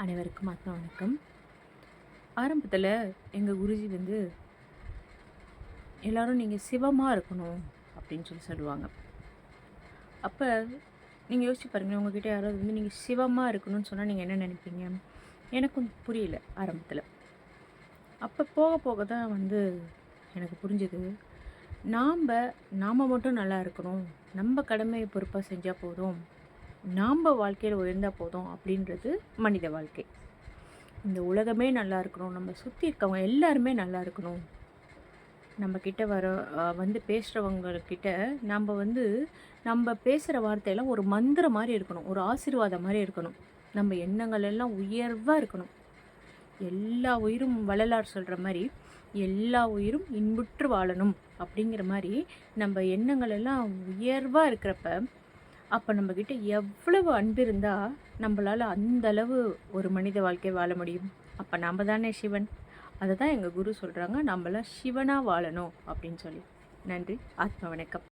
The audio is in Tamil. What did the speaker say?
அனைவருக்கும் ஆத்மா வணக்கம். ஆரம்பத்தில் எங்கள் குருஜி எல்லாரும் நீங்கள் சிவமாக இருக்கணும் அப்படின்னு சொல்லுவாங்க. அப்போ நீங்கள் யோசிச்சு பாருங்கள், உங்ககிட்ட யாராவது நீங்கள் சிவமாக இருக்கணும்னு சொன்னால் நீங்கள் என்ன நினைப்பீங்க? எனக்கும் புரியல ஆரம்பத்தில். அப்போ போக போக தான் எனக்கு புரிஞ்சுது, நாம் மட்டும் நல்லா இருக்கணும், நம்ம கடமையை பொறுப்பாக செஞ்சால் போதும், நாம் வாழ்க்கையில் உயர்ந்தால் போதும் அப்படின்றது மனித வாழ்க்கை. இந்த உலகமே நல்லா இருக்கணும், நம்ம சுற்றி இருக்கவங்க எல்லாருமே நல்லா இருக்கணும், நம்மக்கிட்ட பேசுகிறவங்கக்கிட்ட நம்ம பேசுகிற வார்த்தையெல்லாம் ஒரு மந்திரம் மாதிரி இருக்கணும், ஒரு ஆசீர்வாதம் மாதிரி இருக்கணும், நம்ம எண்ணங்கள் எல்லாம் உயர்வாக இருக்கணும். எல்லா உயிரும் வள்ளலார் சொல்கிற மாதிரி எல்லா உயிரும் இன்புற்று வாழணும் அப்படிங்கிற மாதிரி நம்ம எண்ணங்கள் எல்லாம் உயர்வாக இருக்கிறப்ப, அப்போ நம்மக்கிட்ட எவ்வளவு அன்பு இருந்தால் நம்மளால் அந்தளவு ஒரு மனித வாழ்க்கை வாழ முடியும். அப்போ நம்ம தானே சிவன். அதை தான் எங்கள் குரு சொல்கிறாங்க, நம்மளாம் சிவனாக வாழணும் அப்படின்னு சொல்லி. நன்றி. ஆத்மா வணக்கம்.